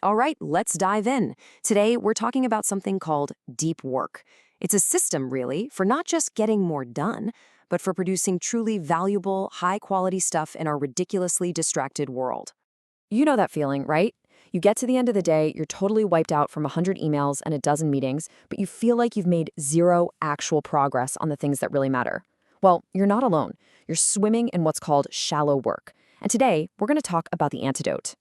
All right, let's dive in. Today, we're talking about something called deep work. It's a system, really, for not just getting more done, but for producing truly valuable, high-quality stuff in our ridiculously distracted world. You know that feeling, right? You get to the end of the day, you're totally wiped out from 100 emails and a dozen meetings, but you feel like you've made zero actual progress on the things that really matter. Well, you're not alone. You're swimming in what's called shallow work. And today, we're going to talk about the antidote.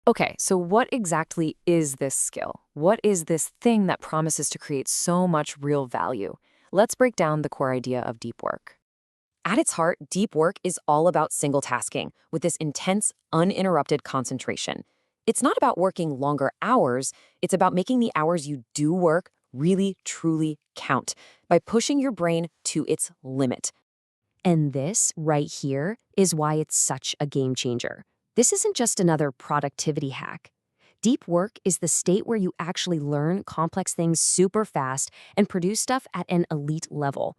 Okay, so what exactly is this skill? What is this thing that promises to create so much real value? Let's break down the core idea of deep work. At its heart, deep work is all about single tasking with this intense, uninterrupted concentration. It's not about working longer hours, it's about making the hours you do work really, truly count by pushing your brain to its limit. And this, right here, is why it's such a game changer. This isn't just another productivity hack. Deep work is the state where you actually learn complex things super fast and produce stuff at an elite level.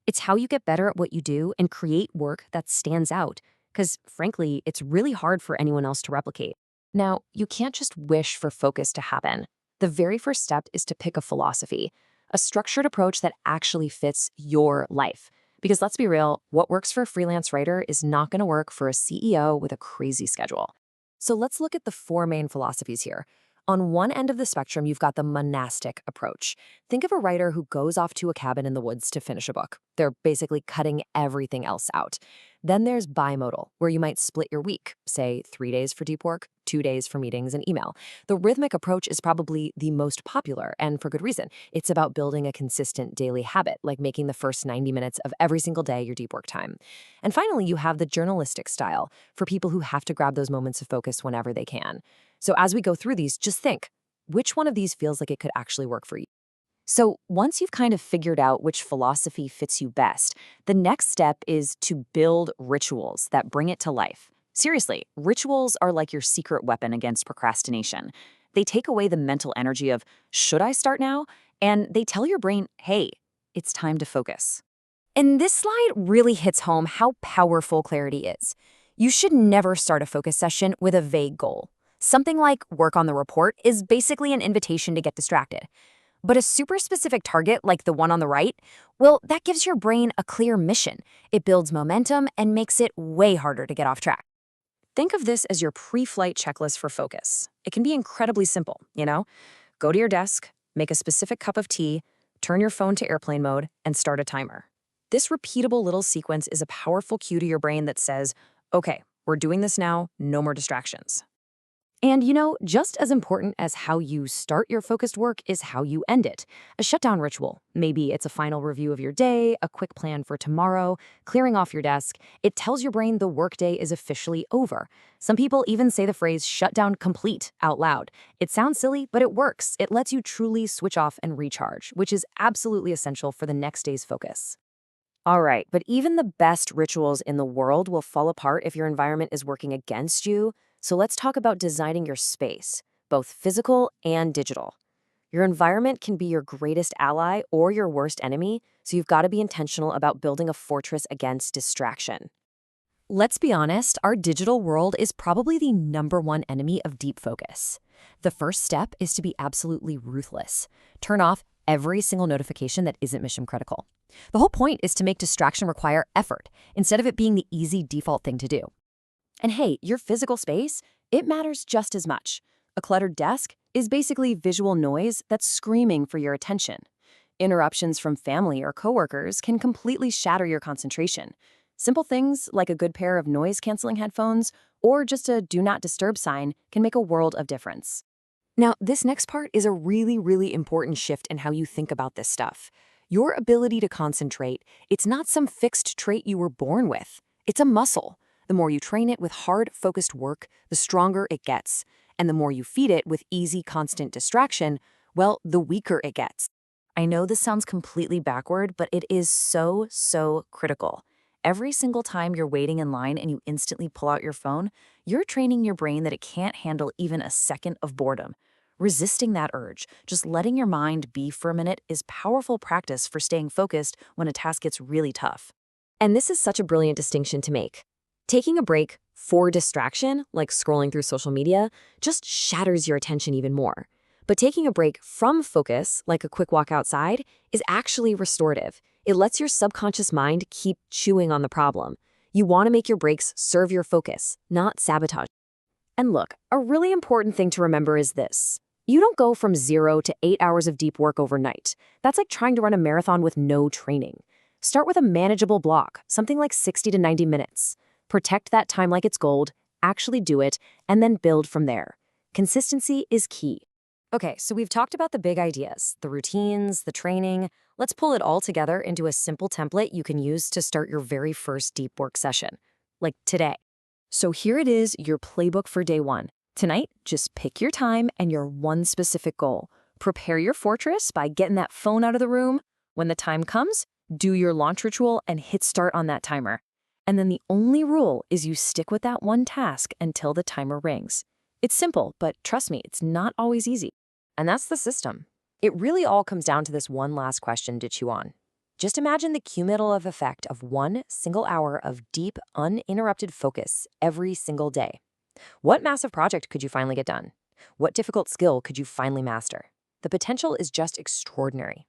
It's how you get better at what you do and create work that stands out, because frankly, it's really hard for anyone else to replicate. Now, you can't just wish for focus to happen. The very first step is to pick a philosophy, a structured approach that actually fits your life. Because let's be real, what works for a freelance writer is not going to work for a CEO with a crazy schedule. So let's look at the four main philosophies here. On one end of the spectrum, you've got the monastic approach. Think of a writer who goes off to a cabin in the woods to finish a book. They're basically cutting everything else out. Then there's bimodal, where you might split your week, say 3 days for deep work, 2 days for meetings and email. The rhythmic approach is probably the most popular, and for good reason. It's about building a consistent daily habit, like making the first 90 minutes of every single day your deep work time. And finally, you have the journalistic style, for people who have to grab those moments of focus whenever they can. So as we go through these, just think, which one of these feels like it could actually work for you? So once you've kind of figured out which philosophy fits you best, the next step is to build rituals that bring it to life. Seriously, rituals are like your secret weapon against procrastination. They take away the mental energy of, should I start now? And they tell your brain, hey, it's time to focus. And this slide really hits home how powerful clarity is. You should never start a focus session with a vague goal. Something like work on the report is basically an invitation to get distracted. But a super specific target, like the one on the right, well, that gives your brain a clear mission. It builds momentum and makes it way harder to get off track. Think of this as your pre-flight checklist for focus. It can be incredibly simple, Go to your desk, make a specific cup of tea, turn your phone to airplane mode, and start a timer. This repeatable little sequence is a powerful cue to your brain that says, okay, we're doing this now, no more distractions. And just as important as how you start your focused work is how you end it. A shutdown ritual. Maybe it's a final review of your day, a quick plan for tomorrow, clearing off your desk. It tells your brain the workday is officially over. Some people even say the phrase shutdown complete out loud. It sounds silly, but it works. It lets you truly switch off and recharge, which is absolutely essential for the next day's focus. All right, but even the best rituals in the world will fall apart if your environment is working against you. So let's talk about designing your space, both physical and digital. Your environment can be your greatest ally or your worst enemy, so you've got to be intentional about building a fortress against distraction. Let's be honest, our digital world is probably the #1 enemy of deep focus. The first step is to be absolutely ruthless. Turn off every single notification that isn't mission critical. The whole point is to make distraction require effort, instead of it being the easy default thing to do. And hey, your physical space, it matters just as much. A cluttered desk is basically visual noise that's screaming for your attention. Interruptions from family or coworkers can completely shatter your concentration. Simple things like a good pair of noise-canceling headphones or just a do not disturb sign can make a world of difference. Now, this next part is a really, really important shift in how you think about this stuff. Your ability to concentrate, it's not some fixed trait you were born with. It's a muscle. The more you train it with hard, focused work, the stronger it gets. And the more you feed it with easy, constant distraction, well, the weaker it gets. I know this sounds completely backward, but it is so, so critical. Every single time you're waiting in line and you instantly pull out your phone, you're training your brain that it can't handle even a second of boredom. Resisting that urge, just letting your mind be for a minute, is powerful practice for staying focused when a task gets really tough. And this is such a brilliant distinction to make. Taking a break, For distraction, like scrolling through social media, just shatters your attention even more. But taking a break from focus, like a quick walk outside, is actually restorative. It lets your subconscious mind keep chewing on the problem. You want to make your breaks serve your focus, not sabotage. And look, a really important thing to remember is this. You don't go from 0 to 8 hours of deep work overnight. That's like trying to run a marathon with no training. Start with a manageable block, something like 60 to 90 minutes. Protect that time like it's gold, actually do it, and then build from there. Consistency is key. Okay, so we've talked about the big ideas, the routines, the training. Let's pull it all together into a simple template you can use to start your very first deep work session, like today. So here it is, your playbook for day one. Tonight, just pick your time and your one specific goal. Prepare your fortress by getting that phone out of the room. When the time comes, do your launch ritual and hit start on that timer. And then the only rule is you stick with that one task until the timer rings. It's simple, but trust me, it's not always easy. And that's the system. It really all comes down to this one last question to chew on. Just imagine the cumulative effect of one single hour of deep, uninterrupted focus every single day. What massive project could you finally get done? What difficult skill could you finally master? The potential is just extraordinary.